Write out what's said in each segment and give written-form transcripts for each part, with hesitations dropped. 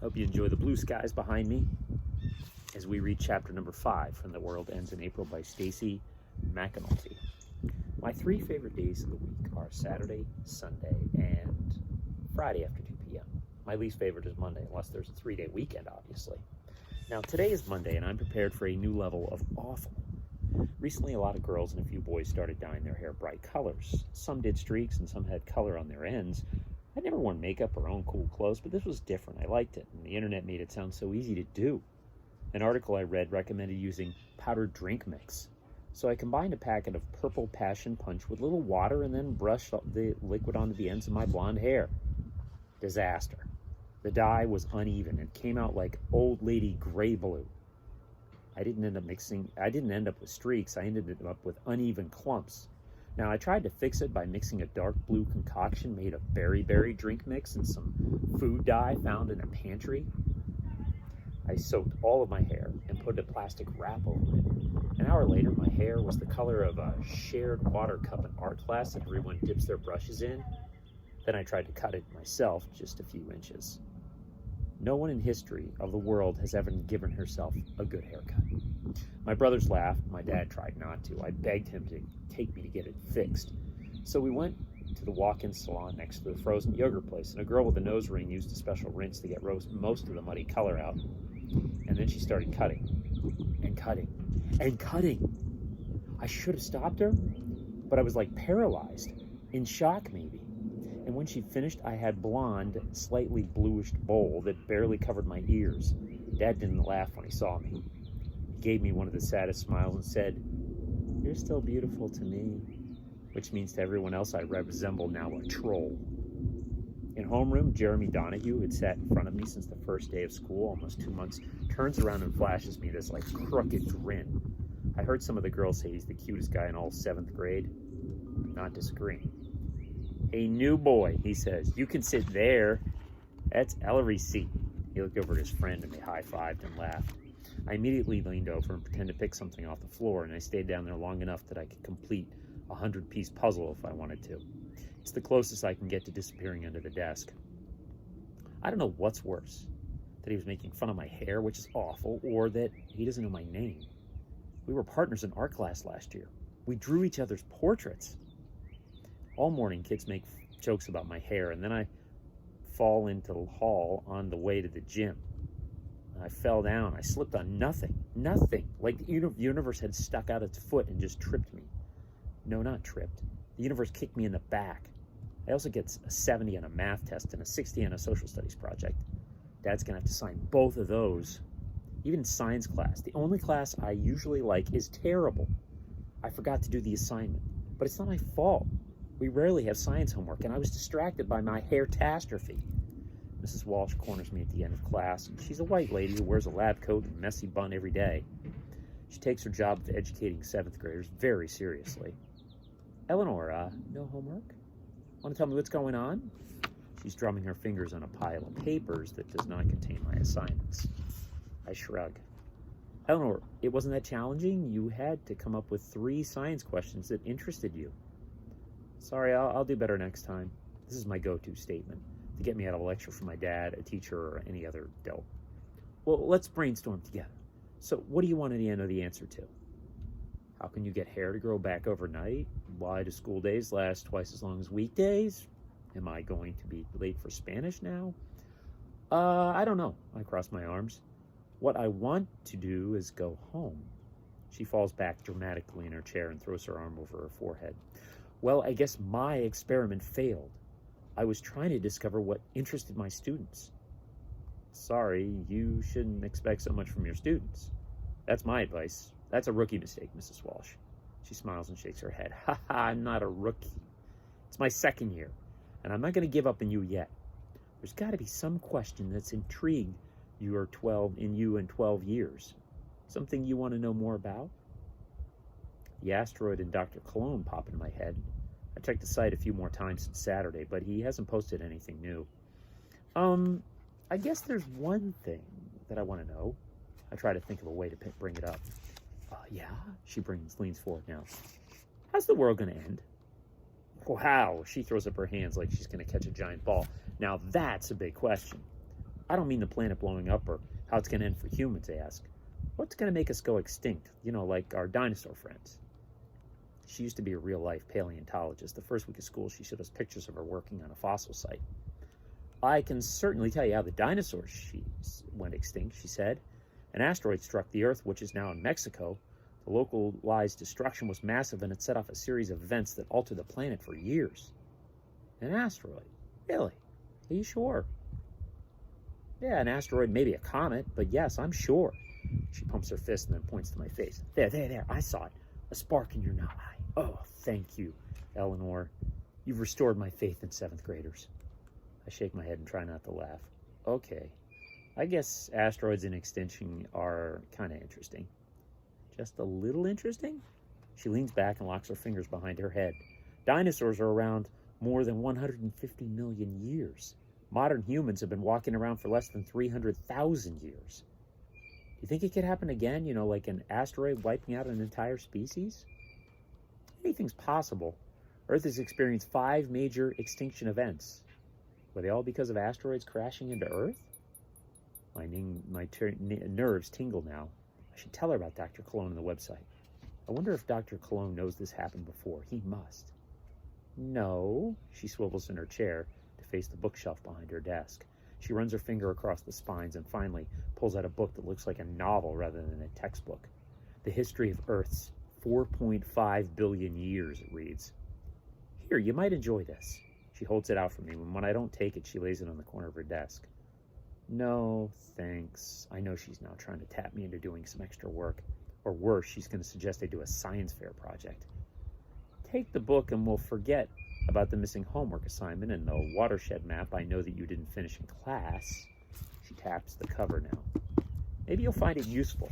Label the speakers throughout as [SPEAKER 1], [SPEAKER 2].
[SPEAKER 1] Hope you enjoy the blue skies behind me as we read chapter number 5 from The World Ends in April by Stacey McAnulty. My 3 favorite days of the week are Saturday, Sunday, and Friday after 2 p.m. My least favorite is Monday, unless there's a 3-day weekend, obviously. Now, today is Monday, and I'm prepared for a new level of awful. Recently, a lot of girls and a few boys started dyeing their hair bright colors. Some did streaks, and some had color on their ends. I'd never worn makeup or owned cool clothes, but this was different. I liked it, and the internet made it sound so easy to do. An article I read recommended using powdered drink mix. So I combined a packet of purple passion punch with a little water and then brushed the liquid onto the ends of my blonde hair. Disaster. The dye was uneven and came out like old lady gray blue. I didn't end up with streaks. I ended up with uneven clumps. Now, I tried to fix it by mixing a dark blue concoction made of berry drink mix and some food dye found in a pantry. I soaked all of my hair and put a plastic wrap over it. An hour later, my hair was the color of a shared water cup in art class that everyone dips their brushes in. Then I tried to cut it myself just a few inches. No one in history of the world has ever given herself a good haircut. My brothers laughed. My dad tried not to. I begged him to take me to get it fixed. So we went to the walk-in salon next to the frozen yogurt place, and a girl with a nose ring used a special rinse to get most of the muddy color out. And then she started cutting and cutting and cutting. I should have stopped her, but I was like paralyzed, in shock maybe. And when she finished, I had blonde, slightly bluish bowl that barely covered my ears. Dad didn't laugh when he saw me. He gave me one of the saddest smiles and said, "You're still beautiful to me," which means to everyone else I resemble now a troll. In homeroom, Jeremy Donahue, who had sat in front of me since the first day of school, almost 2 months, turns around and flashes me this crooked grin. I heard some of the girls say he's the cutest guy in all 7th grade. Not disagreeing. "A new boy," he says. "You can sit there. That's Ellery's seat." He looked over at his friend and they high-fived and laughed. I immediately leaned over and pretended to pick something off the floor, and I stayed down there long enough that I could complete a 100-piece puzzle if I wanted to. It's the closest I can get to disappearing under the desk. I don't know what's worse, that he was making fun of my hair, which is awful, or that he doesn't know my name. We were partners in art class last year. We drew each other's portraits. All morning, kids make jokes about my hair, and then I fall into the hall on the way to the gym. I fell down. I slipped on nothing, like the universe had stuck out its foot and just tripped me. No, not tripped. The universe kicked me in the back. I also get a 70 on a math test and a 60 on a social studies project. Dad's gonna have to sign both of those. Even science class, the only class I usually like, is terrible. I forgot to do the assignment, but it's not my fault. We rarely have science homework, and I was distracted by my hair-tastrophe. Mrs. Walsh corners me at the end of class. She's a white lady who wears a lab coat and a messy bun every day. She takes her job of educating 7th graders very seriously. "Eleanor, no homework? Want to tell me what's going on?" She's drumming her fingers on a pile of papers that does not contain my assignments. I shrug. "Eleanor, it wasn't that challenging. You had to come up with 3 science questions that interested you." "Sorry, I'll do better next time." This is my go-to statement to get me out of a lecture from my dad, a teacher, or any other dope. "Well, let's brainstorm together. So what do you want to know the answer to? How can you get hair to grow back overnight? Why do school days last twice as long as weekdays? Am I going to be late for Spanish now? I don't know." I cross my arms. "What I want to do is go home." She falls back dramatically in her chair and throws her arm over her forehead. "Well, I guess my experiment failed. I was trying to discover what interested my students." "Sorry, you shouldn't expect so much from your students. That's my advice. That's a rookie mistake, Mrs. Walsh." She smiles and shakes her head. "Ha ha, I'm not a rookie. It's my 2nd year, and I'm not going to give up on you yet. There's got to be some question that's intrigued you in 12 years. Something you want to know more about?" The asteroid and Dr. Cologne pop into my head. I checked the site a few more times since Saturday, but he hasn't posted anything new. I guess there's one thing that I want to know." I try to think of a way to bring it up. "Yeah?" She leans forward now. "How's the world going to end?" "Wow." She throws up her hands like she's going to catch a giant ball. "Now that's a big question." I don't mean the planet blowing up or how it's going to end for humans, they ask. What's going to make us go extinct? Like our dinosaur friends. She used to be a real-life paleontologist. The first week of school, she showed us pictures of her working on a fossil site. I can certainly tell you how the dinosaurs went extinct, she said. An asteroid struck the Earth, which is now in Mexico. The localized destruction was massive, and it set off a series of events that altered the planet for years. An asteroid? Really? Are you sure? Yeah, an asteroid, maybe a comet, but yes, I'm sure. She pumps her fist and then points to my face. There, I saw it. A spark in your eye. Oh, thank you, Eleanor. You've restored my faith in 7th graders. I shake my head and try not to laugh. Okay, I guess asteroids in extinction are kind of interesting. Just a little interesting? She leans back and locks her fingers behind her head. Dinosaurs are around more than 150 million years. Modern humans have been walking around for less than 300,000 years. Do you think it could happen again, like an asteroid wiping out an entire species? Anything's possible. Earth has experienced 5 major extinction events. Were they all because of asteroids crashing into Earth? My nerves tingle now. I should tell her about Dr. Cologne on the website. I wonder if Dr. Cologne knows this happened before. He must. No. She swivels in her chair to face the bookshelf behind her desk. She runs her finger across the spines and finally pulls out a book that looks like a novel rather than a textbook. The History of Earth's 4.5 billion years, it reads. Here, you might enjoy this. She holds it out for me, and when I don't take it, she lays it on the corner of her desk. No, thanks. I know she's now trying to tap me into doing some extra work. Or worse, she's going to suggest I do a science fair project. Take the book and we'll forget about the missing homework assignment and the watershed map I know that you didn't finish in class. She taps the cover now. Maybe you'll find it useful.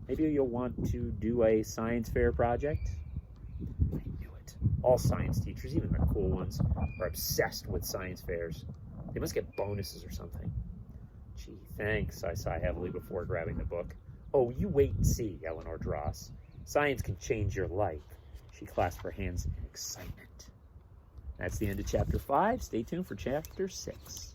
[SPEAKER 1] Maybe you'll want to do a science fair project. I knew it. All science teachers, even the cool ones, are obsessed with science fairs. They must get bonuses or something. Gee, thanks, I sigh heavily before grabbing the book. Oh, you wait and see, Eleanor Dross. Science can change your life. She clasped her hands in excitement. That's the end of Chapter 5. Stay tuned for Chapter 6.